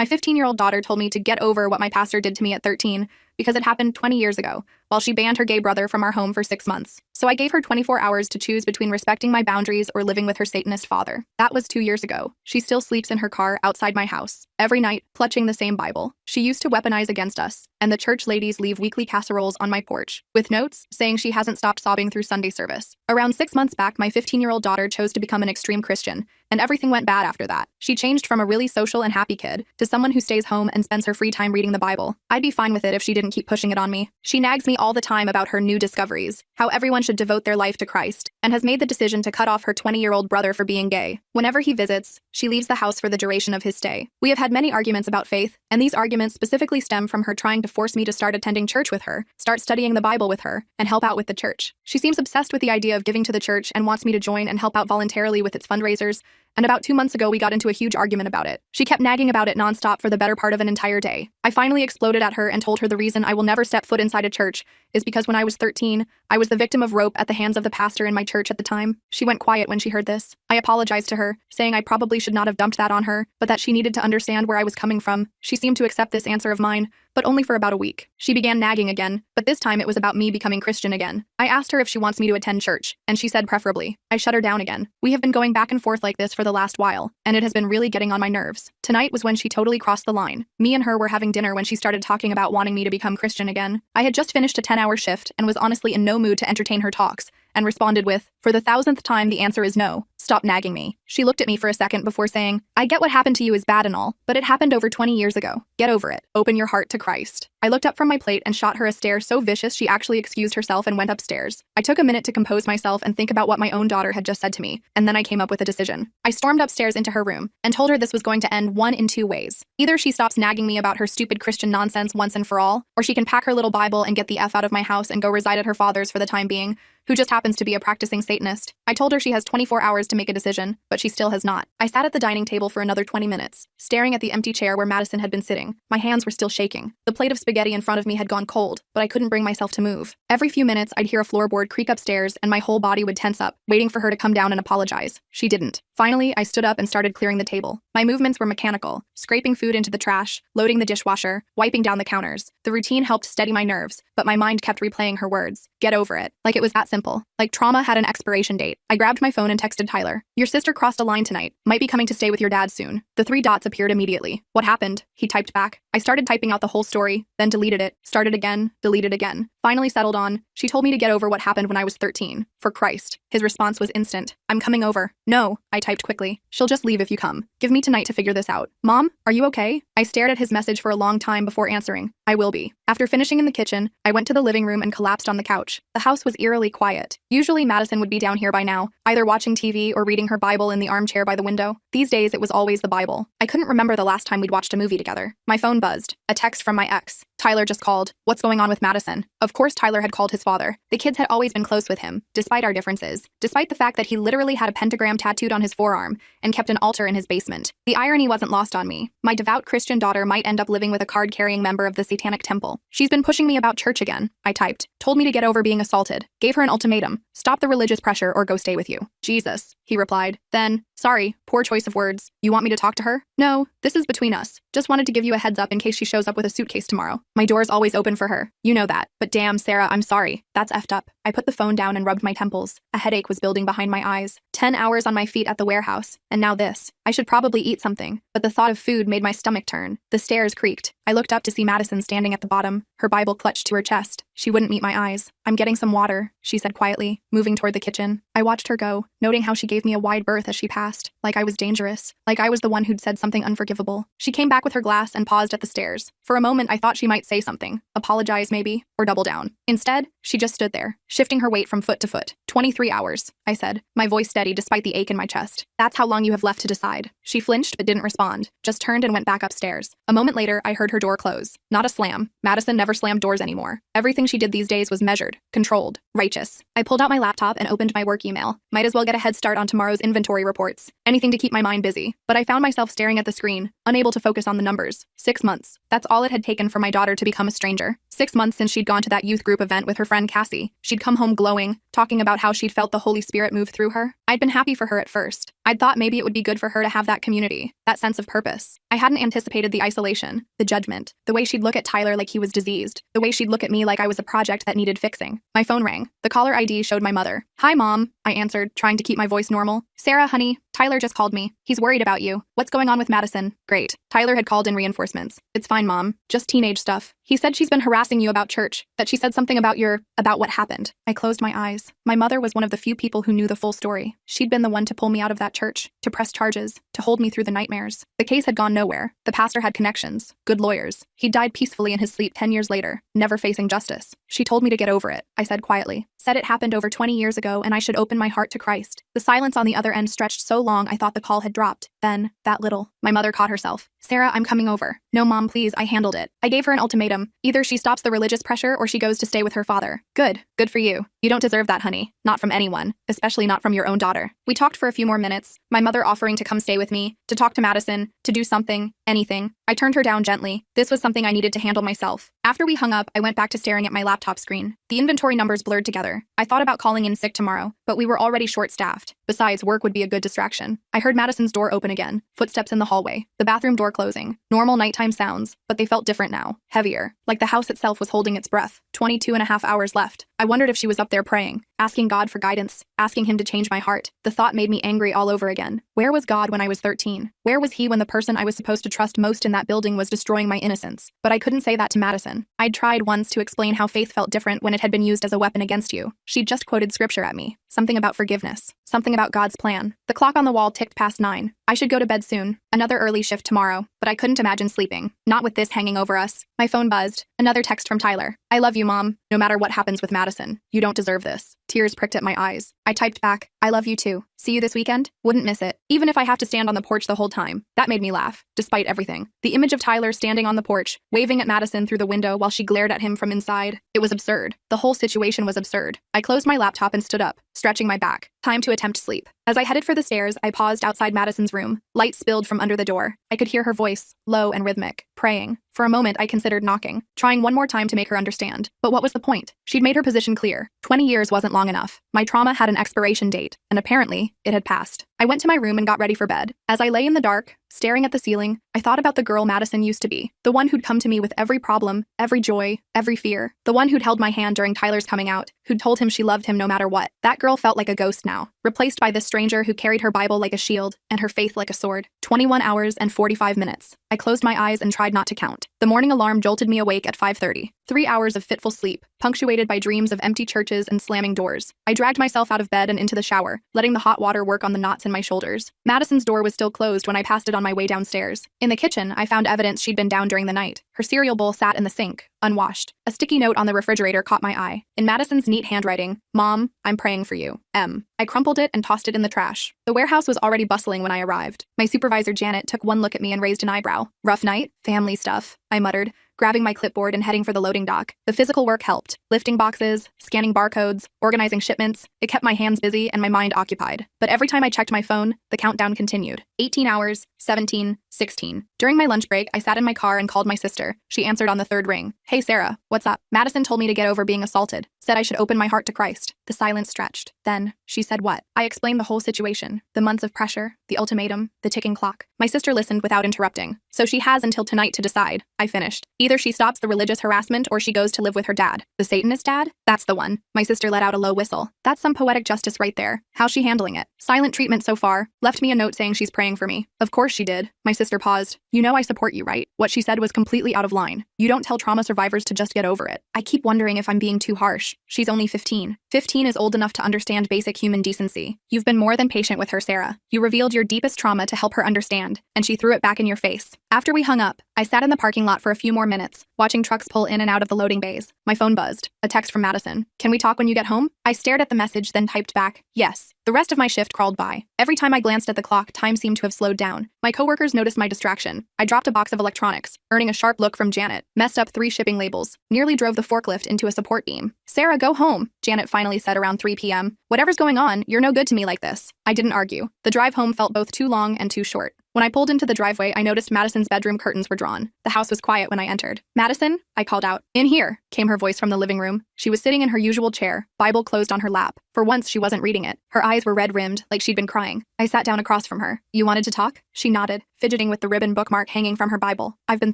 My 15-year-old daughter told me to get over what my pastor did to me at 13 because it happened 20 years ago, while she banned her gay brother from our home for 6 months. So I gave her 24 hours to choose between respecting my boundaries or living with her Satanist father. That was 2 years ago. She still sleeps in her car outside my house, every night, clutching the same Bible. She used to weaponize against us, and the church ladies leave weekly casseroles on my porch, with notes saying she hasn't stopped sobbing through Sunday service. Around 6 months back, my 15-year-old daughter chose to become an extreme Christian, and everything went bad after that. She changed from a really social and happy kid to someone who stays home and spends her free time reading the Bible. I'd be fine with it if she didn't keep pushing it on me. She nags me all the time about her new discoveries, how everyone should devote their life to Christ, and has made the decision to cut off her 20-year-old brother for being gay. Whenever he visits, she leaves the house for the duration of his stay. We have had many arguments about faith, and these arguments specifically stem from her trying to force me to start attending church with her, start studying the Bible with her, and help out with the church. She seems obsessed with the idea of giving to the church and wants me to join and help out voluntarily with its fundraisers, and about 2 months ago we got into a huge argument about it. She kept nagging about it nonstop for the better part of an entire day. I finally exploded at her and told her the reason I will never step foot inside a church is because when I was 13, I was the victim of rape at the hands of the pastor in my church at the time. She went quiet when she heard this. I apologized to her, saying I probably should not have dumped that on her, but that she needed to understand where I was coming from. She seemed to accept this answer of mine, but only for about a week. She began nagging again, but this time it was about me becoming Christian again. I asked her if she wants me to attend church, and she said preferably. I shut her down again. We have been going back and forth like this for the last while, and it has been really getting on my nerves. Tonight was when she totally crossed the line. Me and her were having dinner when she started talking about wanting me to become Christian again. I had just finished a 10-hour shift and was honestly in no mood to entertain her talks, and responded with, "For the 1,000th time, the answer is no. Stop nagging me." She looked at me for a second before saying, "I get what happened to you is bad and all, but it happened over 20 years ago. Get over it. Open your heart to Christ." I looked up from my plate and shot her a stare so vicious she actually excused herself and went upstairs. I took a minute to compose myself and think about what my own daughter had just said to me, and then I came up with a decision. I stormed upstairs into her room and told her this was going to end one in two ways. Either she stops nagging me about her stupid Christian nonsense once and for all, or she can pack her little Bible and get the F out of my house and go reside at her father's for the time being, who just happens to be a practicing Satanist. I told her she has 24 hours to make a decision, but she still has not. I sat at the dining table for another 20 minutes, staring at the empty chair where Madison had been sitting. My hands were still shaking. The plate of spaghetti in front of me had gone cold, but I couldn't bring myself to move. Every few minutes, I'd hear a floorboard creak upstairs and my whole body would tense up, waiting for her to come down and apologize. She didn't. Finally, I stood up and started clearing the table. My movements were mechanical, scraping food into the trash, loading the dishwasher, wiping down the counters. The routine helped steady my nerves, but my mind kept replaying her words. Get over it. Like it was that simple. Like trauma had an expiration date. I grabbed my phone and texted Tyler. "Your sister crossed a line tonight. Might be coming to stay with your dad soon." The 3 dots appeared immediately. "What happened?" He typed back. I started typing out the whole story, then deleted it, started again, deleted again. Finally settled on, "She told me to get over what happened when I was 13. For Christ." His response was instant. "I'm coming over." "No," I typed quickly. "She'll just leave if you come. Give me tonight to figure this out." "Mom, are you okay?" I stared at his message for a long time before answering. "I will be." After finishing in the kitchen, I went to the living room and collapsed on the couch. The house was eerily quiet. Usually Madison would be down here by now, either watching TV or reading her Bible in the armchair by the window. These days it was always the Bible. I couldn't remember the last time we'd watched a movie together. My phone buzzed. A text from my ex. Tyler just called. "What's going on with Madison?" Of course Tyler had called his father. The kids had always been close with him, despite our differences, despite the fact that he literally had a pentagram tattooed on his forearm and kept an altar in his basement. The irony wasn't lost on me. My devout Christian daughter might end up living with a card-carrying member of the Satanic Temple. "She's been pushing me about church again," I typed. "Told me to get over being assaulted. Gave her an ultimatum. Stop the religious pressure or go stay with you." "Jesus," he replied. Then, "Sorry, poor choice of words. You want me to talk to her?" "No, this is between us. Just wanted to give you a heads up in case she shows up with a suitcase tomorrow. My door's always open for her. You know that. But damn, Sarah, I'm sorry. That's effed up." I put the phone down and rubbed my temples. A headache was building behind my eyes. 10 hours on my feet at the warehouse, and now this. I should probably eat something, but the thought of food made my stomach turn. The stairs creaked. I looked up to see Madison standing at the bottom, her Bible clutched to her chest. She wouldn't meet my eyes. "I'm getting some water," she said quietly, moving toward the kitchen. I watched her go, noting how she gave me a wide berth as she passed, like I was dangerous, like I was the one who'd said something unforgivable. She came back with her glass and paused at the stairs. For a moment, I thought she might say something, apologize maybe, or double down. Instead, she just stood there, shifting her weight from foot to foot. 23 hours, I said, my voice steady despite the ache in my chest. "That's how long you have left to decide." She flinched but didn't respond, just turned and went back upstairs. A moment later, I heard her door close. Not a slam. Madison never slammed doors anymore. Everything she did these days was measured, controlled, righteous. I pulled out my laptop and opened my work email. Might as well get a head start on tomorrow's inventory reports. Anything to keep my mind busy. But I found myself staring at the screen, unable to focus on the numbers. 6 months. That's all it had taken for my daughter to become a stranger. 6 months since she'd gone to that youth group event with her friend Cassie. She'd come home glowing, talking about how she'd felt the Holy Spirit move through her. I'd been happy for her at first. I'd thought maybe it would be good for her to have that community, that sense of purpose. I hadn't anticipated the isolation, the judgment, the way she'd look at Tyler like he was diseased, the way she'd look at me like I was a project that needed fixing. My phone rang. The caller ID showed my mother. "Hi, Mom," I answered, trying to keep my voice normal. "Sarah, honey, Tyler just called me. He's worried about you. What's going on with Madison?" Great. Tyler had called in reinforcements. "It's fine, Mom. Just teenage stuff. He said she's been harassing you about church, that she said something about what happened." I closed my eyes. My mother was one of the few people who knew the full story. She'd been the one to pull me out of that church, to press charges, to hold me through the nightmares. The case had gone nowhere. The pastor had connections, good lawyers. He died peacefully in his sleep 10 years later, never facing justice. She told me to get over it, I said quietly. Said it happened over 20 years ago and I should open my heart to Christ. The silence on the other end stretched so long I thought the call had dropped. Then, that little. My mother caught herself. "Sarah, I'm coming over." "No, Mom, please, I handled it." I gave her an ultimatum. Either she stops the religious pressure or she goes to stay with her father. Good for you. You don't deserve that, honey. Not from anyone, especially not from your own daughter. We talked for a few more minutes, my mother offering to come stay with me, to talk to Madison, to do something, anything. I turned her down gently. This was something I needed to handle myself. After we hung up, I went back to staring at my laptop screen. The inventory numbers blurred together. I thought about calling in sick tomorrow, but we were already short-staffed. Besides, work would be a good distraction. I heard Madison's door open again, footsteps in the hallway, the bathroom door closing. Normal nighttime sounds, but they felt different now, heavier, like the house itself was holding its breath. 22.5 hours left. I wondered if she was up there praying, asking God for guidance, asking him to change my heart. The thought made me angry all over again. Where was God when I was 13? Where was he when the person I was supposed to trust most in that building was destroying my innocence? But I couldn't say that to Madison. I'd tried once to explain how faith felt different when it had been used as a weapon against you. She'd just quoted scripture at me. Something about forgiveness. Something about God's plan. The clock on the wall ticked past 9. I should go to bed soon. Another early shift tomorrow. But I couldn't imagine sleeping. Not with this hanging over us. My phone buzzed. Another text from Tyler. "I love you, Mom. No matter what happens with Madison. You don't deserve this." Tears pricked at my eyes. I typed back, "I love you too. See you this weekend? Wouldn't miss it. Even if I have to stand on the porch the whole time." That made me laugh, despite everything. The image of Tyler standing on the porch, waving at Madison through the window while she glared at him from inside. It was absurd. The whole situation was absurd. I closed my laptop and stood up, stretching my back. Time to attempt sleep. As I headed for the stairs, I paused outside Madison's room. Light spilled from under the door. I could hear her voice, low and rhythmic, praying. For a moment, I considered knocking, trying one more time to make her understand. But what was the point? She'd made her position clear. 20 years wasn't long enough. My trauma had an expiration date, and apparently, it had passed. I went to my room and got ready for bed. As I lay in the dark, staring at the ceiling, I thought about the girl Madison used to be. The one who'd come to me with every problem, every joy, every fear. The one who'd held my hand during Tyler's coming out, who'd told him she loved him no matter what. That girl felt like a ghost now, replaced by this stranger who carried her Bible like a shield and her faith like a sword. 21 hours and 45 minutes. I closed my eyes and tried not to count. The morning alarm jolted me awake at 5:30. 3 hours of fitful sleep, punctuated by dreams of empty churches and slamming doors. I dragged myself out of bed and into the shower, letting the hot water work on the knots in my shoulders. Madison's door was still closed when I passed it on my way downstairs. In the kitchen, I found evidence she'd been down during the night. Her cereal bowl sat in the sink, unwashed. A sticky note on the refrigerator caught my eye. In Madison's neat handwriting, "Mom, I'm praying for you. M." I crumpled it and tossed it in the trash. The warehouse was already bustling when I arrived. My supervisor Janet took one look at me and raised an eyebrow. "Rough night? Family stuff," I muttered, grabbing my clipboard and heading for the loading dock. The physical work helped. Lifting boxes, scanning barcodes, organizing shipments. It kept my hands busy and my mind occupied. But every time I checked my phone, the countdown continued. 18 hours, 17, 16. During my lunch break, I sat in my car and called my sister. She answered on the third ring. "Hey, Sarah, what's up?" Madison told me to get over being assaulted. Said I should open my heart to Christ. The silence stretched. Then, she said what? I explained the whole situation. The months of pressure, the ultimatum, the ticking clock. My sister listened without interrupting. "So she has until tonight to decide," I finished. "Either she stops the religious harassment or she goes to live with her dad." "The Satanist dad?" "That's the one." My sister let out a low whistle. "That's some poetic justice right there. How's she handling it?" "Silent treatment so far. Left me a note saying she's praying for me." "Of course she did." My sister paused. "You know I support you, right?" What she said was completely out of line. You don't tell trauma survivors to just get over it. I keep wondering if I'm being too harsh. She's only 15. 15 is old enough to understand basic human decency. You've been more than patient with her, Sarah. You revealed your deepest trauma to help her understand, and she threw it back in your face. After we hung up, I sat in the parking lot for a few more minutes, watching trucks pull in and out of the loading bays. My phone buzzed. A text from Madison. "Can we talk when you get home?" I stared at the message, then typed back, "Yes." The rest of my shift crawled by. Every time I glanced at the clock, time seemed to have slowed down. My coworkers noticed my distraction. I dropped a box of electronics, earning a sharp look from Janet, messed up 3 shipping labels, nearly drove the forklift into a support beam. "Sarah, go home," Janet finally said around 3 p.m. "Whatever's going on, you're no good to me like this." I didn't argue. The drive home felt both too long and too short. When I pulled into the driveway, I noticed Madison's bedroom curtains were drawn. The house was quiet when I entered. "Madison?" I called out. "In here," came her voice from the living room. She was sitting in her usual chair, Bible closed on her lap. For once, she wasn't reading it. Her eyes were red-rimmed, like she'd been crying. I sat down across from her. "You wanted to talk?" She nodded, fidgeting with the ribbon bookmark hanging from her Bible. "I've been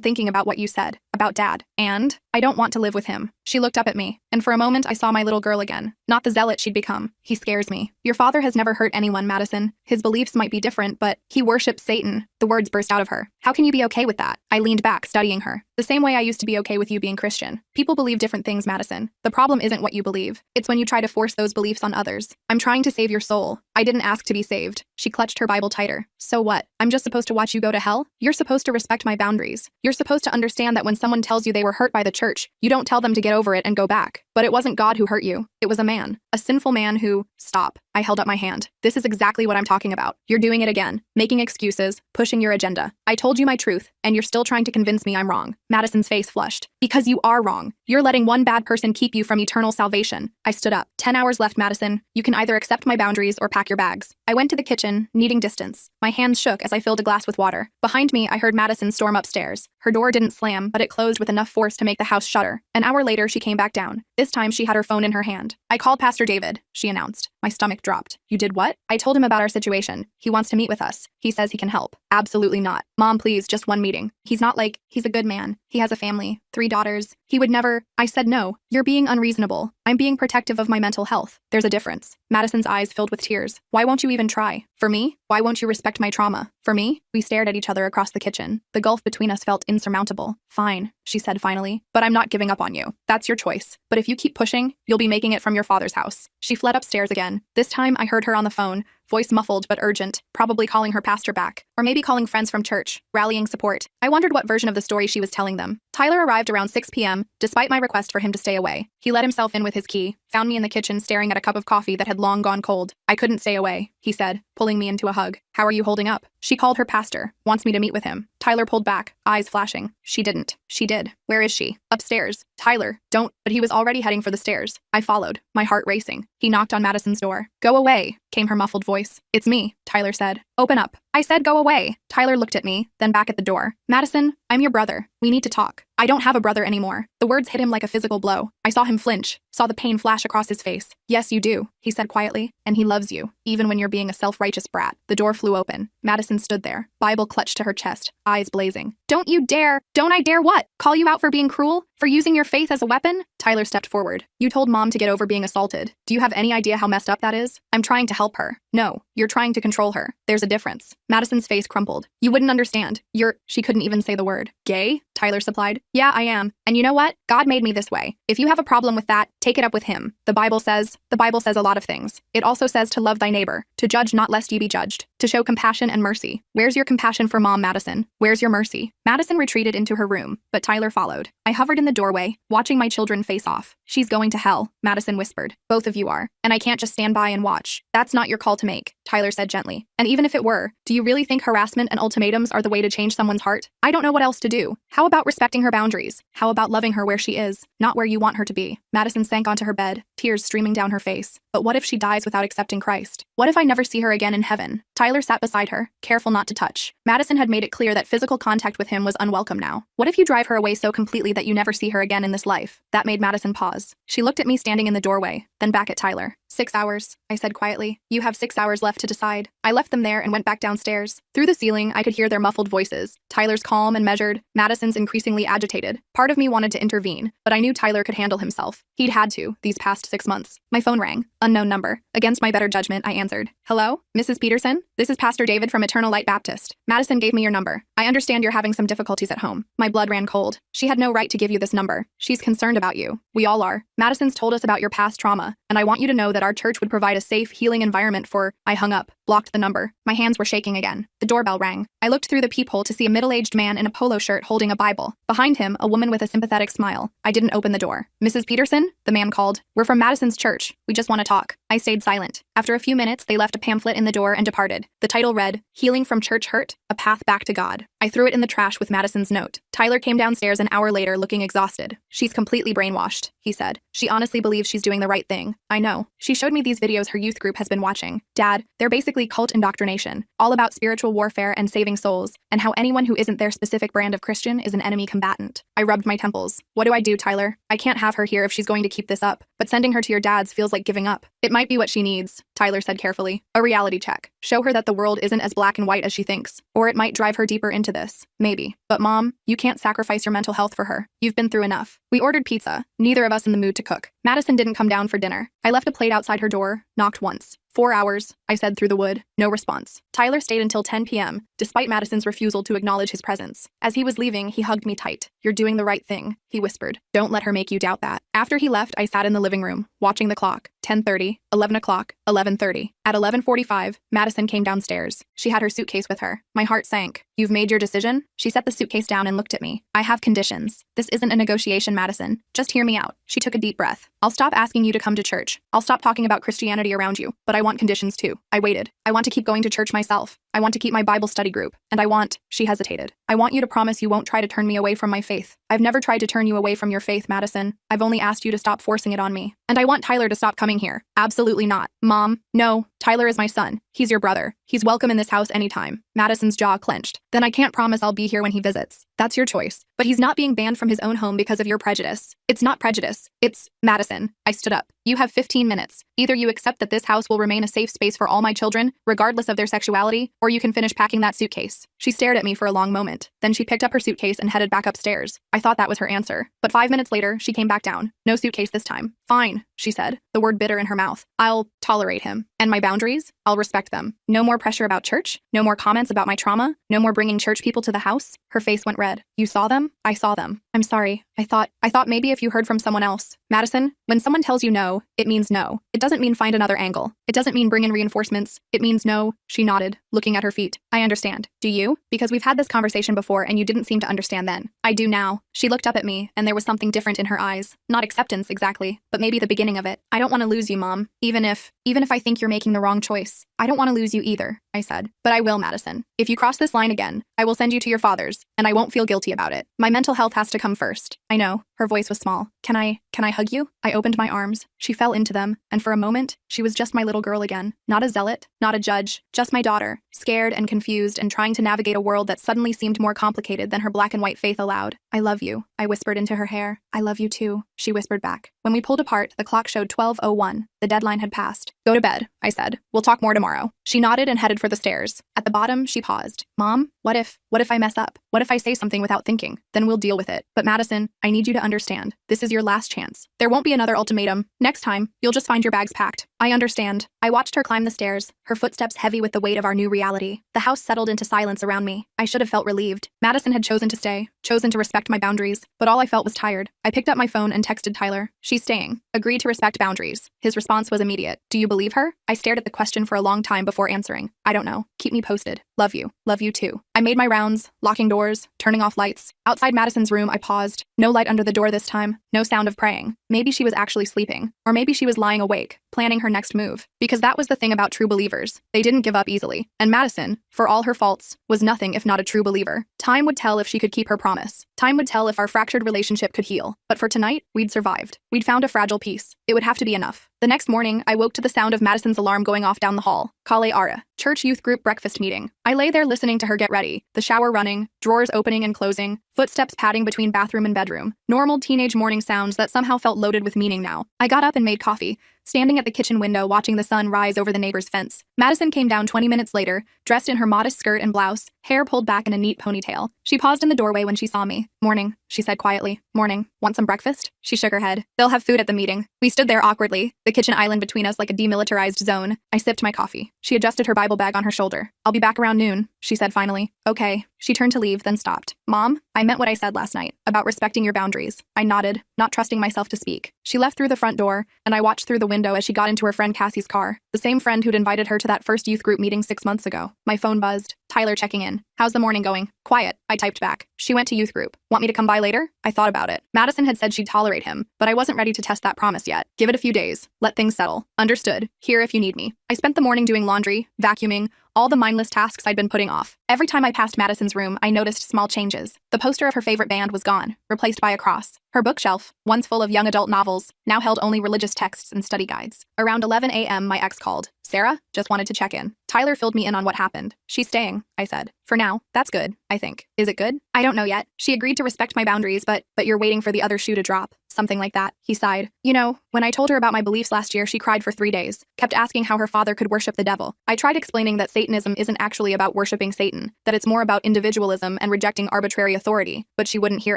thinking about what you said, about Dad. And I don't want to live with him." She looked up at me, and for a moment I saw my little girl again. Not the zealot she'd become. "He scares me." "Your father has never hurt anyone, Madison. His beliefs might be different, but he worships Satan." The words burst out of her. "How can you be okay with that?" I leaned back, studying her. "The same way I used to be okay with you being Christian. People believe different things, Madison. The problem isn't what you believe. It's when you try to force those beliefs on others. I'm trying to save your soul. I didn't ask to be saved." She clutched her Bible tighter. "So what? I'm just supposed to watch you go to hell? You're supposed to respect my boundaries. You're supposed to understand that when someone tells you they were hurt by the church, you don't tell them to get over it and go back. But it wasn't God who hurt you. It was a man. A sinful man who—" "Stop." I held up my hand. "This is exactly what I'm talking about. You're doing it again. Making excuses, pushing your agenda. I told you my truth, and you're still trying to convince me I'm wrong." Madison's face flushed. "Because you are wrong. You're letting one bad person keep you from eternal salvation." I stood up. 10 hours left, Madison. You can either accept my boundaries or pack your bags." I went to the kitchen, needing distance. My hands shook as I filled a glass with water. Behind me, I heard Madison storm upstairs. Her door didn't slam, but it closed with enough force to make the house shudder. An hour later, she came back down. This time, she had her phone in her hand. "I called Pastor David," she announced. My stomach dropped. "You did what?" "I told him about our situation. He wants to meet with us. He says he can help." "Absolutely not. Mom, please, just one meeting. He's a good man. He has a family, 3 daughters. He would never—" I said no. "You're being unreasonable. I'm being protective of my mental health. There's a difference." Madison's eyes filled with tears. "Why won't you even try? For me? Why won't you respect my trauma? For me?" We stared at each other across the kitchen. The gulf between us felt insurmountable. "Fine," she said finally, "but I'm not giving up on you. That's your choice. But if you keep pushing, you'll be making it from your father's house." She fled upstairs again. This time I heard her on the phone, voice muffled but urgent, probably calling her pastor back, or maybe calling friends from church, rallying support. I wondered what version of the story she was telling them. Tyler arrived around 6 p.m., despite my request for him to stay away. He let himself in with his key, found me in the kitchen staring at a cup of coffee that had long gone cold. "I couldn't stay away," he said, pulling me into a hug. "How are you holding up?" "She called her pastor, wants me to meet with him." Tyler pulled back, eyes flashing. "She didn't." "She did." "Where is she?" "Upstairs." "Tyler, don't—" But he was already heading for the stairs. I followed, my heart racing. He knocked on Madison's door. "Go away," came her muffled voice. "It's me," Tyler said. "Open up." I said go away. Tyler looked at me, then back at the door. "Madison, I'm your brother. We need to talk." "I don't have a brother anymore." The words hit him like a physical blow. I saw him flinch, saw the pain flash across his face. "Yes, you do," he said quietly, "and he loves you, even when you're being a self-righteous brat." The door flew open. Madison stood there, Bible clutched to her chest, eyes blazing. "Don't you dare!" "Don't I dare what? Call you out for being cruel? For using your faith as a weapon?" Tyler stepped forward. "You told Mom to get over being assaulted. Do you have any idea how messed up that is?" "I'm trying to help her." "No, you're trying to control her. There's a difference." Madison's face crumpled. "You wouldn't understand. She couldn't even say the word. "Gay?" Tyler supplied. "Yeah, I am. And you know what? God made me this way. If you have a problem with that, take it up with him. The Bible says a lot of things. It also says to love thy neighbor, to judge not lest ye be judged, to show compassion and mercy. Where's your compassion for Mom, Madison? Where's your mercy?" Madison retreated into her room, but Tyler followed. I hovered in the doorway, watching my children face off. "She's going to hell," Madison whispered. "Both of you are. And I can't just stand by and watch." "That's not your call to make," Tyler said gently. "And even if it were, do you really think harassment and ultimatums are the way to change someone's heart? I don't know what else to do. How about respecting her boundaries? How about loving her where she is, not where you want her to be?" Madison sank onto her bed, tears streaming down her face. "But what if she dies without accepting Christ? What if I never see her again in heaven?" Tyler sat beside her, careful not to touch. Madison had made it clear that physical contact with him was unwelcome now. "What if you drive her away so completely that you never see her again in this life?" That made Madison pause. She looked at me standing in the doorway, then back at Tyler. 6 hours, I said quietly. "You have 6 hours left to decide." I left them there and went back downstairs. Through the ceiling, I could hear their muffled voices. Tyler's calm and measured, Madison's increasingly agitated. Part of me wanted to intervene, but I knew Tyler could handle himself. He'd had to, these past 6 months. My phone rang. Unknown number. Against my better judgment, I answered. "Hello? Mrs. Peterson? This is Pastor David from Eternal Light Baptist. Madison gave me your number. I understand you're having some difficulties at home." My blood ran cold. "She had no right to give you this number. She's concerned about you. We all are. Madison's told us about your past trauma, and I want you to know that our church would provide a safe, healing environment for—" I hung up, blocked the number. My hands were shaking again. The doorbell rang. I looked through the peephole to see a middle-aged man in a polo shirt holding a Bible. Behind him, a woman with a sympathetic smile. I didn't open the door. "Mrs. Peterson?" the man called. "We're from Madison's church. We just want to talk." I stayed silent. After a few minutes, they left a pamphlet in the door and departed. The title read, "Healing from Church Hurt, A Path Back to God." I threw it in the trash with Madison's note. Tyler came downstairs an hour later looking exhausted. She's completely brainwashed, he said. She honestly believes she's doing the right thing. I know. She showed me these videos her youth group has been watching. Dad, they're basically cult indoctrination, all about spiritual warfare and saving souls, and how anyone who isn't their specific brand of Christian is an enemy combatant. I rubbed my temples. What do I do, Tyler? I can't have her here if she's going to keep this up, but sending her to your dad's feels like giving up. It might be what she needs, Tyler said carefully. A reality check. Show her that the world isn't as black and white as she thinks. Or it might drive her deeper into this. Maybe. But Mom, you can't sacrifice your mental health for her. You've been through enough. We ordered pizza. Neither of us in the mood to cook. Madison didn't come down for dinner. I left a plate outside her door, knocked once. 4 hours, I said through the wood. No response. Tyler stayed until 10 p.m., despite Madison's refusal to acknowledge his presence. As he was leaving, he hugged me tight. You're doing the right thing, he whispered. Don't let her make you doubt that. After he left, I sat in the living room, watching the clock. 10:30, 11 o'clock, 11:30. At 11:45, Madison came downstairs. She had her suitcase with her. My heart sank. You've made your decision? She set the suitcase down and looked at me. I have conditions. This isn't a negotiation, Madison. Just hear me out. She took a deep breath. I'll stop asking you to come to church. I'll stop talking about Christianity around you, but I want conditions too. I waited. I want to keep going to church myself. I want to keep my Bible study group. And I want, she hesitated. I want you to promise you won't try to turn me away from my faith. I've never tried to turn you away from your faith, Madison. I've only asked you to stop forcing it on me. And I want Tyler to stop coming here. Absolutely not. Mom, no. Tyler is my son. He's your brother. He's welcome in this house anytime. Madison's jaw clenched. Then I can't promise I'll be here when he visits. That's your choice. But he's not being banned from his own home because of your prejudice. It's not prejudice. It's Madison. I stood up. You have 15 minutes. Either you accept that this house will remain a safe space for all my children, regardless of their sexuality, or you can finish packing that suitcase. She stared at me for a long moment. Then she picked up her suitcase and headed back upstairs. I thought that was her answer. But 5 minutes later, she came back down. No suitcase this time. Fine, she said, the word bitter in her mouth. I'll tolerate him. And my boundaries? I'll respect them. No more pressure about church. No more comments about my trauma. No more bringing church people to the house. Her face went red. You saw them? I saw them. I'm sorry. I thought maybe if you heard from someone else. Madison, when someone tells you no, it means no. It doesn't mean find another angle. It doesn't mean bring in reinforcements. It means no. She nodded, looking at her feet. I understand. Do you? Because we've had this conversation before and you didn't seem to understand then. I do now. She looked up at me and there was something different in her eyes. Not acceptance exactly, but maybe the beginning of it. I don't want to lose you, Mom. Even if I think you're making the wrong choice. I don't want to lose you either, I said. But I will, Madison. If you cross this line again, I will send you to your father's, and I won't feel guilty about it. My mental health has to come first. I know. Her voice was small. Can I hug you? I opened my arms. She fell into them, and for a moment, she was just my little girl again. Not a zealot, not a judge, just my daughter, scared and confused and trying to navigate a world that suddenly seemed more complicated than her black and white faith allowed. I love you, I whispered into her hair. I love you too, she whispered back. When we pulled apart, the clock showed 12:01. The deadline had passed. Go to bed, I said. We'll talk more tomorrow. She nodded and headed for the stairs. At the bottom, she paused. Mom, what if I mess up? What if I say something without thinking? Then we'll deal with it. But Madison, I need you to understand. This is your last chance. There won't be another ultimatum. Next time, you'll just find your bags packed. I understand. I watched her climb the stairs, her footsteps heavy with the weight of our new reality. The house settled into silence around me. I should have felt relieved. Madison had chosen to stay, chosen to respect my boundaries, but all I felt was tired. I picked up my phone and texted Tyler. She's staying. Agreed to respect boundaries. His response was immediate. Do you believe her? I stared at the question for a long time before answering. I don't know. Keep me posted. Love you. Love you too. I made my rounds, locking doors, turning off lights. Outside Madison's room, I paused. No light under the door this time. No sound of praying. Maybe she was actually sleeping. Or maybe she was lying awake, planning her next move. Because that was the thing about true believers. They didn't give up easily. And Madison, for all her faults, was nothing if not a true believer. Time would tell if she could keep her promise. Time would tell if our fractured relationship could heal. But for tonight, we'd survived. We'd found a fragile peace. It would have to be enough. The next morning, I woke to the sound of Madison's alarm going off down the hall. Kale Ara, church youth group breakfast meeting. I lay there listening to her get ready, the shower running, drawers opening and closing, footsteps padding between bathroom and bedroom. Normal teenage morning sounds that somehow felt loaded with meaning now. I got up and made coffee, standing at the kitchen window watching the sun rise over the neighbor's fence. Madison came down 20 minutes later, dressed in her modest skirt and blouse, hair pulled back in a neat ponytail. She paused in the doorway when she saw me. Morning, she said quietly. Morning. Want some breakfast? She shook her head. They'll have food at the meeting. We stood there awkwardly, the kitchen island between us like a demilitarized zone. I sipped my coffee. She adjusted her Bible bag on her shoulder. I'll be back around noon, she said finally. Okay. She turned to leave, then stopped. Mom, I meant what I said last night, about respecting your boundaries. I nodded, not trusting myself to speak. She left through the front door, and I watched through the window as she got into her friend Cassie's car, the same friend who'd invited her to that first youth group meeting 6 months ago. My phone buzzed. Tyler checking in. How's the morning going? Quiet, I typed back. She went to youth group. Want me to come by later? I thought about it. Madison had said she'd tolerate him, but I wasn't ready to test that promise yet. Give it a few days. Let things settle. Understood. Here if you need me. I spent the morning doing laundry, vacuuming, all the mindless tasks I'd been putting off. Every time I passed Madison's room, I noticed small changes. The poster of her favorite band was gone, replaced by a cross. Her bookshelf, once full of young adult novels, now held only religious texts and study guides. Around 11 a.m., my ex called. Sarah, just wanted to check in. Tyler filled me in on what happened. She's staying, I said. For now, that's good, I think. Is it good? I don't know yet. She agreed to respect my boundaries, but you're waiting for the other shoe to drop. Something like that. He sighed. You know, when I told her about my beliefs last year, she cried for 3 days, kept asking how her father could worship the devil. I tried explaining that Satanism isn't actually about worshiping Satan, that it's more about individualism and rejecting arbitrary authority, but she wouldn't hear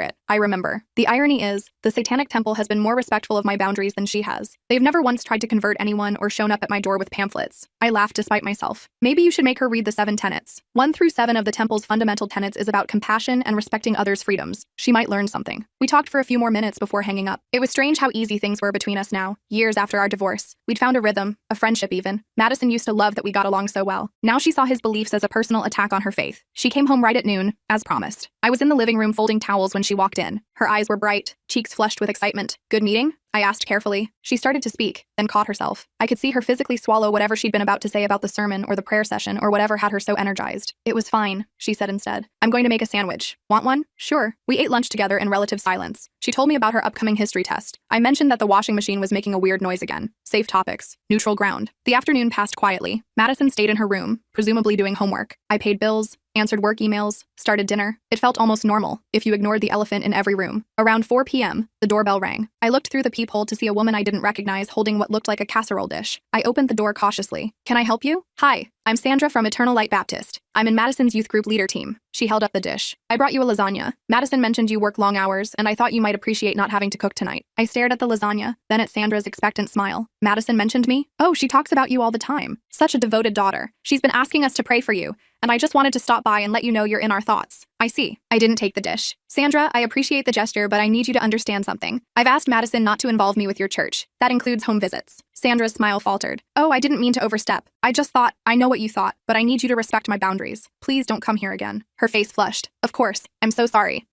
it. I remember. The irony is, the Satanic Temple has been more respectful of my boundaries than she has. They've never once tried to convert anyone or shown up at my door with pamphlets. I laughed despite myself. Maybe you should make her read the 7 tenets. 1 through 7 of the temple's fundamental tenets is about compassion and respecting others' freedoms. She might learn something. We talked for a few more minutes before hanging up. It was strange how easy things were between us now, years after our divorce. We'd found a rhythm, a friendship even. Madison used to love that we got along so well. Now she saw his beliefs as a personal attack on her faith. She came home right at noon, as promised. I was in the living room folding towels when she walked in. Her eyes were bright, cheeks flushed with excitement. Good meeting? I asked carefully. She started to speak, then caught herself. I could see her physically swallow whatever she'd been about to say about the sermon or the prayer session or whatever had her so energized. It was fine, she said instead. I'm going to make a sandwich. Want one? Sure. We ate lunch together in relative silence. She told me about her upcoming history test. I mentioned that the washing machine was making a weird noise again. Safe topics. Neutral ground. The afternoon passed quietly. Madison stayed in her room, presumably doing homework. I paid bills, answered work emails, started dinner. It felt almost normal, if you ignored the elephant in every room. Around 4 p.m., the doorbell rang. I looked through the peephole to see a woman I didn't recognize holding what looked like a casserole dish. I opened the door cautiously. Can I help you? Hi, I'm Sandra from Eternal Light Baptist. I'm in Madison's youth group leader team. She held up the dish. I brought you a lasagna. Madison mentioned you work long hours, and I thought you might appreciate not having to cook tonight. I stared at the lasagna, then at Sandra's expectant smile. Madison mentioned me? Oh, she talks about you all the time. Such a devoted daughter. She's been asking us to pray for you, and I just wanted to stop by and let you know you're in our thoughts. I see. I didn't take the dish. Sandra, I appreciate the gesture, but I need you to understand something. I've asked Madison not to involve me with your church. That includes home visits. Sandra's smile faltered. Oh, I didn't mean to overstep. I just thought, I know what you thought, but I need you to respect my boundaries. Please don't come here again. Her face flushed. Of course. I'm so sorry.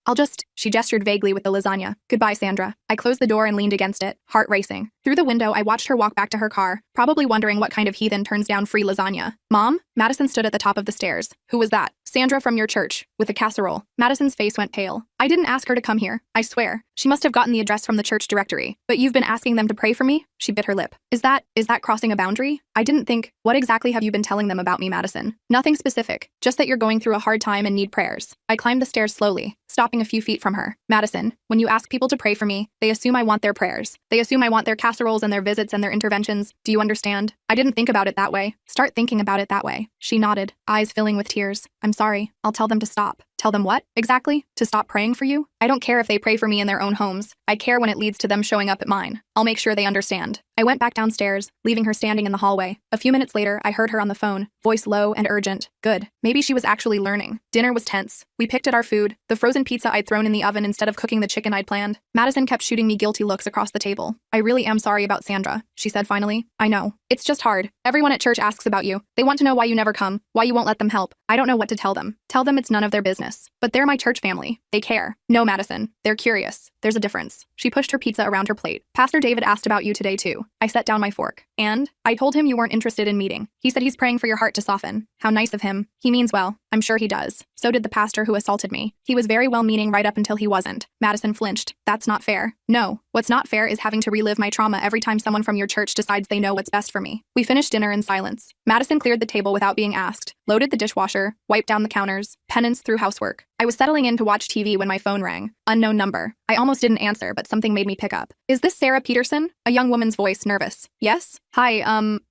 She gestured vaguely with the lasagna. Goodbye, Sandra. I closed the door and leaned against it, heart racing. Through the window, I watched her walk back to her car, probably wondering what kind of heathen turns down free lasagna. Mom? Madison stood at the top of the stairs. Who was that? Sandra from your church, with a casserole. Madison's face went pale. I didn't ask her to come here, I swear. She must have gotten the address from the church directory. But you've been asking them to pray for me? She bit her lip. Is that crossing a boundary? I didn't think. What exactly have you been telling them about me, Madison? Nothing specific, just that you're going through a hard time and need prayers. I climbed the stairs slowly, stopping a few feet from her. Madison, when you ask people to pray for me, they assume I want their prayers. They assume I want their casseroles and their visits and their interventions. Do you understand? I didn't think about it that way. Start thinking about it that way. She nodded, eyes filling with tears. I'm sorry. I'll tell them to stop. Tell them what, exactly? To stop praying for you? I don't care if they pray for me in their own homes. I care when it leads to them showing up at mine. I'll make sure they understand. I went back downstairs, leaving her standing in the hallway. A few minutes later, I heard her on the phone, voice low and urgent. Good. Maybe she was actually learning. Dinner was tense. We picked at our food, the frozen pizza I'd thrown in the oven instead of cooking the chicken I'd planned. Madison kept shooting me guilty looks across the table. I really am sorry about Sandra, she said finally. I know. It's just hard. Everyone at church asks about you. They want to know why you never come, why you won't let them help. I don't know what to tell them. Tell them it's none of their business. But they're my church family. They care. No, Madison. They're curious. There's a difference. She pushed her pizza around her plate. Pastor David asked about you today too. I set down my fork. And? I told him you weren't interested in meeting. He said he's praying for your heart to soften. How nice of him. He means well. I'm sure he does. So did the pastor who assaulted me. He was very well-meaning right up until he wasn't. Madison flinched. That's not fair. No. What's not fair is having to relive my trauma every time someone from your church decides they know what's best for me. We finished dinner in silence. Madison cleared the table without being asked, loaded the dishwasher, wiped down the counters, penance through housework. I was settling in to watch TV when my phone rang. Unknown number. I almost didn't answer, but something made me pick up. Is this Sarah Peterson? A young woman's voice, nervous. Yes? Hi,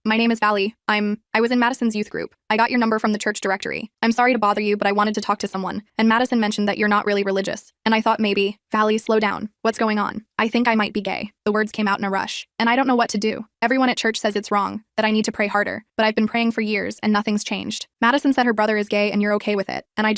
my name is Valley. I was in Madison's youth group. I got your number from the church directory. I'm sorry to bother you, but I wanted to talk to someone, and Madison mentioned that you're not really religious. And I thought maybe, Valley, slow down. What's going on? I think I might be gay. The words came out in a rush. And I don't know what to do. Everyone at church says it's wrong, that I need to pray harder, but I've been praying for years and nothing's changed. Madison said her brother is gay and you're okay with it, and I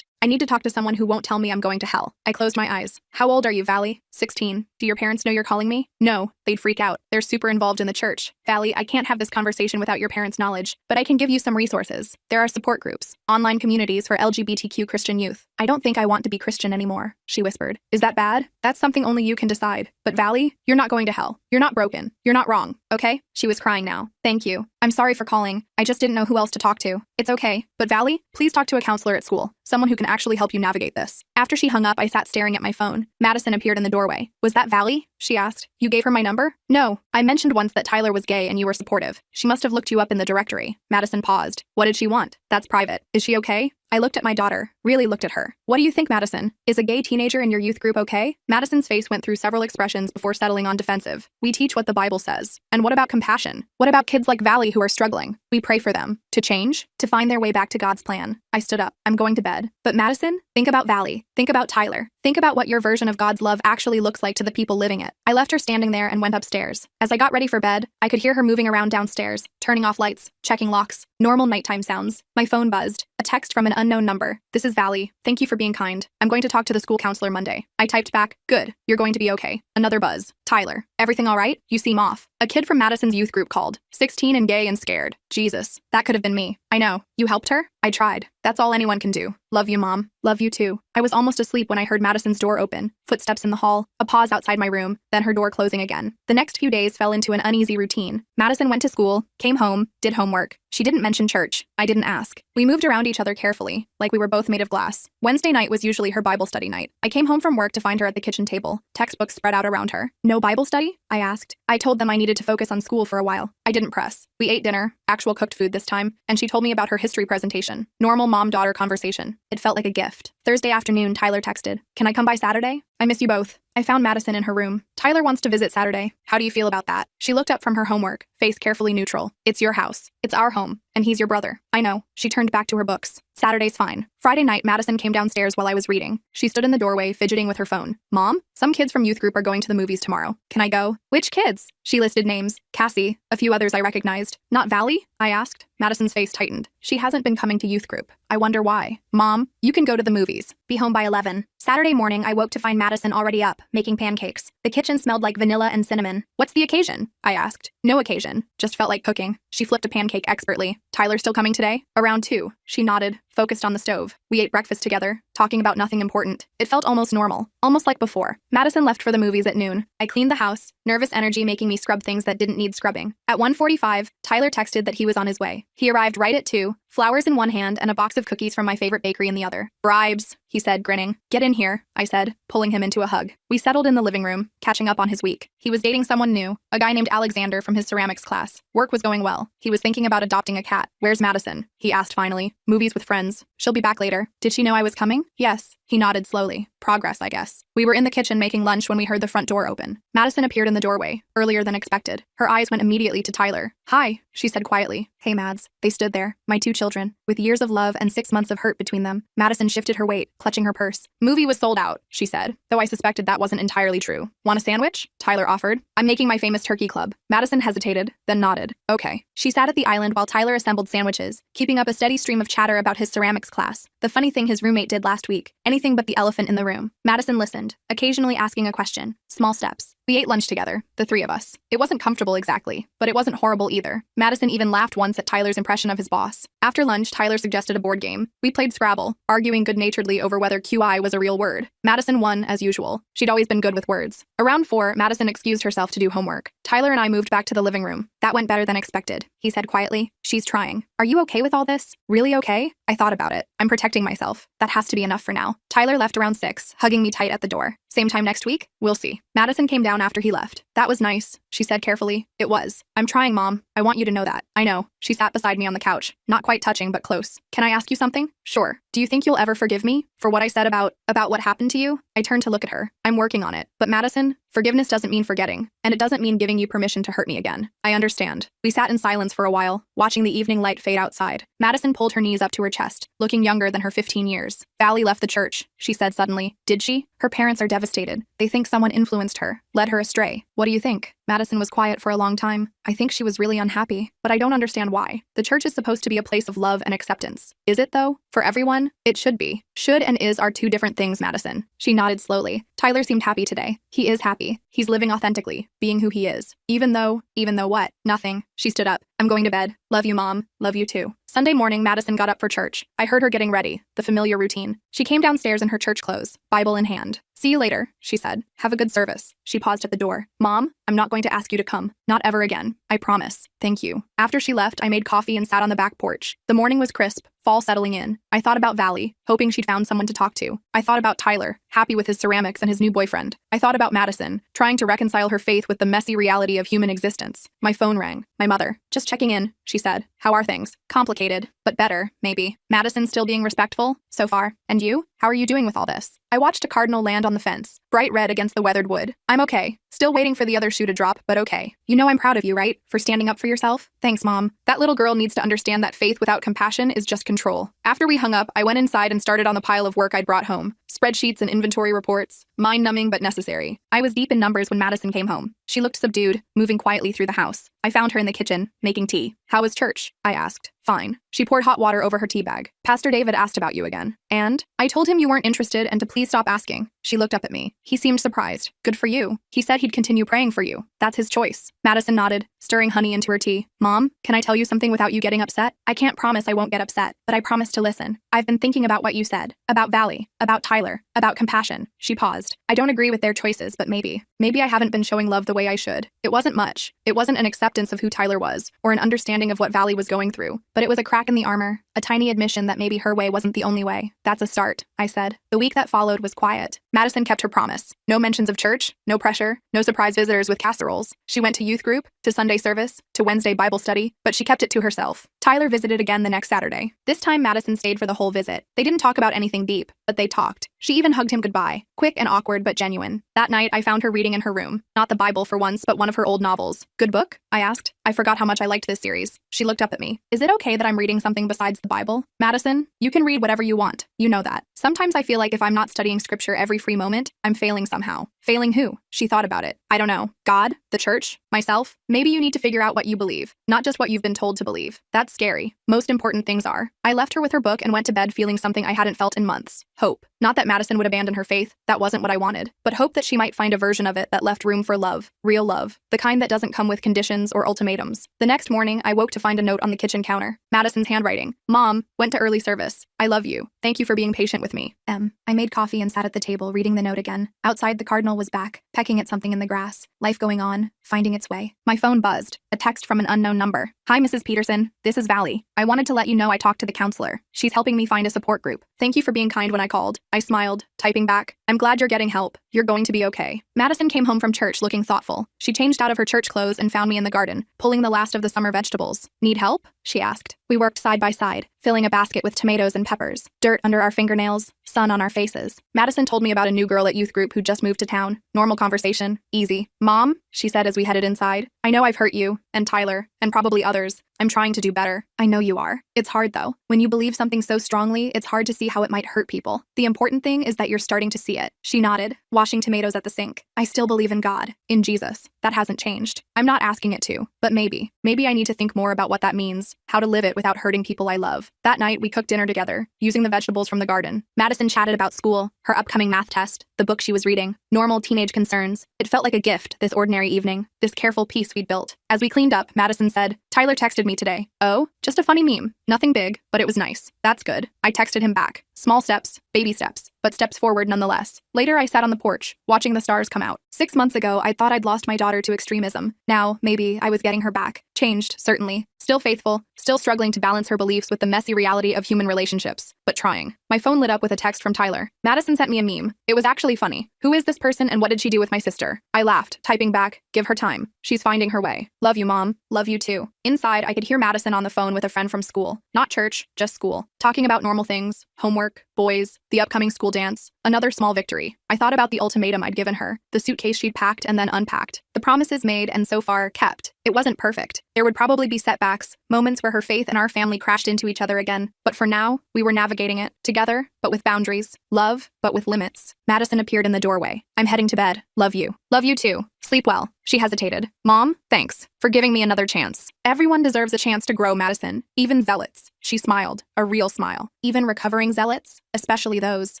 need to talk to someone who won't tell me I'm going to hell. I closed my eyes. How old are you, Valley? 16. Do your parents know you're calling me? No, they'd freak out. They're super involved in the church. Valley, I can't have this conversation without your parents' knowledge, but I can give you some resources. There are support groups, online communities for LGBTQ Christian youth. I don't think I want to be Christian anymore, she whispered. Is that bad? That's something only you can decide. But Valley, you're not going to hell. You're not broken. You're not wrong. okay? She was crying now. Thank you. I'm sorry for calling. I just didn't know who else to talk to. It's okay. But Valley, please talk to a counselor at school. Someone who can actually help you navigate this. After she hung up, I sat staring at my phone. Madison appeared in the doorway. Was that Valley? She asked. You gave her my number? No. I mentioned once that Tyler was gay and you were supportive. She must have looked you up in the directory. Madison paused. What did she want? That's private. Is she okay? I looked at my daughter, really looked at her. What do you think, Madison? Is a gay teenager in your youth group okay? Madison's face went through several expressions before settling on defensive. We teach what the Bible says. And what about compassion? What about kids like Valley who are struggling? We pray for them. To change? To find their way back to God's plan. I stood up. I'm going to bed. But Madison, think about Valley. Think about Tyler. Think about what your version of God's love actually looks like to the people living it. I left her standing there and went upstairs. As I got ready for bed, I could hear her moving around downstairs, turning off lights, checking locks, normal nighttime sounds. My phone buzzed. A text from an unknown number. This is Valley. Thank you for being kind. I'm going to talk to the school counselor Monday. I typed back, good. You're going to be okay. Another buzz. Tyler. Everything all right? You seem off. A kid from Madison's youth group called. 16 and gay and scared. Jesus. That could have been me. I know. You helped her? I tried. That's all anyone can do. Love you, Mom. Love you too. I was almost asleep when I heard Madison's door open, footsteps in the hall, a pause outside my room, then her door closing again. The next few days fell into an uneasy routine. Madison went to school, came home, did homework. She didn't mention church. I didn't ask. We moved around each other carefully, like we were both made of glass. Wednesday night was usually her Bible study night. I came home from work to find her at the kitchen table, textbooks spread out around her. No Bible study? I asked. I told them I needed to focus on school for a while. I didn't press. We ate dinner, actual cooked food this time, and she told me about her history presentation. Normal mom-daughter conversation. It felt like a gift. Thursday afternoon, Tyler texted, "Can I come by Saturday? I miss you both." I found Madison in her room. Tyler wants to visit Saturday. How do you feel about that? She looked up from her homework, face carefully neutral. It's your house. It's our home. And he's your brother. I know. She turned back to her books. Saturday's fine. Friday night, Madison came downstairs while I was reading. She stood in the doorway, fidgeting with her phone. Mom, some kids from youth group are going to the movies tomorrow. Can I go? Which kids? She listed names. Cassie, a few others I recognized. Not Valley? I asked. Madison's face tightened. She hasn't been coming to youth group. I wonder why. Mom, you can go to the movies. Be home by 11. Saturday morning, I woke to find Madison already up, making pancakes. The kitchen smelled like vanilla and cinnamon. What's the occasion? I asked. No occasion. Just felt like cooking. She flipped a pancake expertly. Tyler still coming today? Around 2. She nodded, focused on the stove. We ate breakfast together, talking about nothing important. It felt almost normal, almost like before. Madison left for the movies at noon. I cleaned the house, nervous energy making me scrub things that didn't need scrubbing. At 1:45, Tyler texted that he was on his way. He arrived right at 2, flowers in one hand and a box of cookies from my favorite bakery in the other. Bribes, he said, grinning. Get in here, I said, pulling him into a hug. We settled in the living room, catching up on his week. He was dating someone new, a guy named Alexander from his ceramics class. Work was going well. He was thinking about adopting a cat. Where's Madison? He asked finally. Movies with friends. She'll be back later. Did she know I was coming? Yes. He nodded slowly. Progress, I guess. We were in the kitchen making lunch when we heard the front door open. Madison appeared in the doorway, earlier than expected. Her eyes went immediately to Tyler. Hi, she said quietly. Hey, Mads. They stood there, my 2 children, with years of love and 6 months of hurt between them. Madison shifted her weight, clutching her purse. Movie was sold out, she said, though I suspected that wasn't entirely true. Want a sandwich? Tyler offered. I'm making my famous turkey club. Madison hesitated, then nodded. Okay. She sat at the island while Tyler assembled sandwiches, keeping up a steady stream of chatter about his ceramics class, the funny thing his roommate did last week, anything but the elephant in the room. Madison listened, occasionally asking a question. Small steps. We ate lunch together, the 3 of us. It wasn't comfortable exactly, but it wasn't horrible either. Madison even laughed once at Tyler's impression of his boss. After lunch, Tyler suggested a board game. We played Scrabble, arguing good-naturedly over whether QI was a real word. Madison won, as usual. She'd always been good with words. Around 4, Madison excused herself to do homework. Tyler and I moved back to the living room. That went better than expected, he said quietly. She's trying. Are you okay with all this? Really okay? I thought about it. I'm protecting myself. That has to be enough for now. Tyler left around 6, hugging me tight at the door. Same time next week? We'll see. Madison came down after he left. That was nice, she said carefully. It was. I'm trying, Mom. I want you to know that. I know. She sat beside me on the couch, not quite touching, but close. Can I ask you something? Sure. Do you think you'll ever forgive me for what I said about what happened to you? I turned to look at her. I'm working on it. But Madison, forgiveness doesn't mean forgetting, and it doesn't mean giving you permission to hurt me again. I understand. We sat in silence for a while, watching the evening light fade outside. Madison pulled her knees up to her chest, looking younger than her 15 years. Valley left the church, she said suddenly. Did she? Her parents are devastated. They think someone influenced her, led her astray. What do you think? Madison was quiet for a long time. I think she was really unhappy, but I don't understand why. The church is supposed to be a place of love and acceptance. Is it though? For everyone? It should be. Should and is are 2 different things, Madison. She nodded slowly. Tyler seemed happy today. He is happy. He's living authentically, being who he is. Even though what? Nothing. She stood up. I'm going to bed. Love you, Mom. Love you too. Sunday morning, Madison got up for church. I heard her getting ready, the familiar routine. She came downstairs in her church clothes, Bible in hand. See you later, she said. Have a good service. She paused at the door. Mom, I'm not going to ask you to come. Not ever again. I promise. Thank you. After she left, I made coffee and sat on the back porch. The morning was crisp, fall settling in. I thought about Valley, hoping she'd found someone to talk to. I thought about Tyler, happy with his ceramics and his new boyfriend. I thought about Madison, trying to reconcile her faith with the messy reality of human existence. My phone rang. My mother. Just checking in, she said. How are things? Complicated, but better, maybe. Madison still being respectful? So far. And you? How are you doing with all this? I watched a cardinal land on the fence, bright red against the weathered wood. I'm okay. Still waiting for the other shoe to drop, but okay. You know I'm proud of you, right? For standing up for yourself? Thanks, Mom. That little girl needs to understand that faith without compassion is just control. After we hung up, I went inside and started on the pile of work I'd brought home. Spreadsheets and inventory reports. Mind-numbing but necessary. I was deep in numbers when Madison came home. She looked subdued, moving quietly through the house. I found her in the kitchen, making tea. How was church? I asked. Fine. She poured hot water over her tea bag. Pastor David asked about you again. And? I told him you weren't interested and to please stop asking. She looked up at me. He seemed surprised. Good for you. He said he'd continue praying for you. That's his choice. Madison nodded, stirring honey into her tea. Mom, can I tell you something without you getting upset? I can't promise I won't get upset, but I promise to listen. I've been thinking about what you said. About Valley. About Tyler. About compassion. She paused. I don't agree with their choices, but maybe. Maybe I haven't been showing love the way I should. It wasn't much. It wasn't an acceptance of who Tyler was, or an understanding of what Valley was going through, but it was a crack in the armor, a tiny admission that maybe her way wasn't the only way. That's a start, I said. The week that followed was quiet. Madison kept her promise. No mentions of church, no pressure, no surprise visitors with casseroles. She went to youth group, to Sunday service, to Wednesday Bible study, but she kept it to herself. Tyler visited again the next Saturday. This time Madison stayed for the whole visit. They didn't talk about anything deep, but they talked. She even hugged him goodbye. Quick and awkward but genuine. That night I found her reading in her room. Not the Bible for once, but one of her old novels. Good book? I asked. I forgot how much I liked this series. She looked up at me. Is it okay that I'm reading something besides the Bible? Madison, you can read whatever you want. You know that. Sometimes I feel like if I'm not studying scripture every free moment, I'm failing somehow. Failing who? She thought about it. I don't know. God? The church? Myself? Maybe you need to figure out what you believe, not just what you've been told to believe. That's scary. Most important things are. I left her with her book and went to bed feeling something I hadn't felt in months. Hope. Not that Madison would abandon her faith. That wasn't what I wanted. But hope that she might find a version of it that left room for love. Real love. The kind that doesn't come with conditions or ultimatums. The next morning, I woke to find a note on the kitchen counter. Madison's handwriting. Mom, went to early service. I love you. Thank you for being patient with me. I made coffee and sat at the table reading the note again. Outside, the cardinal was back, pecking at something in the grass. Life going on, finding its way. My phone buzzed. A text from an unknown number. Hi, Mrs. Peterson. This is Valley. I wanted to let you know I talked to the counselor. She's helping me find a support group. Thank you for being kind when I called. I smiled, typing back. I'm glad you're getting help. You're going to be okay. Madison came home from church looking thoughtful. She changed out of her church clothes and found me in the garden, pulling the last of the summer vegetables. Need help? She asked. We worked side by side, filling a basket with tomatoes and peppers, dirt under our fingernails, sun on our faces. Madison told me about a new girl at youth group who just moved to town. Normal conversation. Easy. Mom, she said as we headed inside. I know I've hurt you, and Tyler, and probably others. I'm trying to do better. I know you are. It's hard though. When you believe something so strongly, it's hard to see how it might hurt people. The important thing is that you're starting to see it. She nodded, washing tomatoes at the sink. I still believe in God, in Jesus. That hasn't changed. I'm not asking it to, but maybe. Maybe I need to think more about what that means, how to live it without hurting people I love. That night, we cooked dinner together, using the vegetables from the garden. Madison chatted about school, her upcoming math test, the book she was reading, normal teenage concerns. It felt like a gift, this ordinary evening, this careful peace we'd built. As we cleaned up, Madison said, Tyler texted me today. Oh, just a funny meme. Nothing big, but it was nice. That's good. I texted him back. Small steps, baby steps, but steps forward nonetheless. Later, I sat on the porch, watching the stars come out. 6 months ago, I thought I'd lost my daughter to extremism. Now, maybe, I was getting her back. Changed, certainly. Still faithful, still struggling to balance her beliefs with the messy reality of human relationships, but trying. My phone lit up with a text from Tyler. Madison sent me a meme. It was actually funny. Who is this person and what did she do with my sister? I laughed, typing back, give her time. She's finding her way. Love you, Mom. Love you too. Inside, I could hear Madison on the phone with a friend from school. Not church, just school. Talking about normal things, homework, boys, the upcoming school dance. Another small victory. I thought about the ultimatum I'd given her, the suitcase she'd packed and then unpacked. The promises made and so far kept. It wasn't perfect. There would probably be setbacks, moments where her faith and our family crashed into each other again. But for now, we were navigating it, together, but with boundaries. Love, but with limits. Madison appeared in the doorway. I'm heading to bed. Love you. Love you too. Sleep well. She hesitated. Mom, thanks for giving me another chance. Everyone deserves a chance to grow, Madison. Even zealots. She smiled. A real smile. Even recovering zealots? Especially those.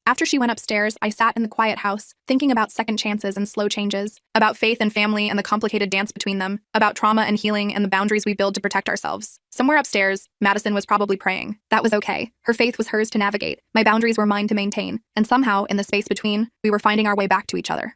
After she went upstairs, upstairs, I sat in the quiet house, thinking about second chances and slow changes, about faith and family and the complicated dance between them, about trauma and healing and the boundaries we build to protect ourselves. Somewhere upstairs, Madison was probably praying. That was okay. Her faith was hers to navigate. My boundaries were mine to maintain. And somehow, in the space between, we were finding our way back to each other.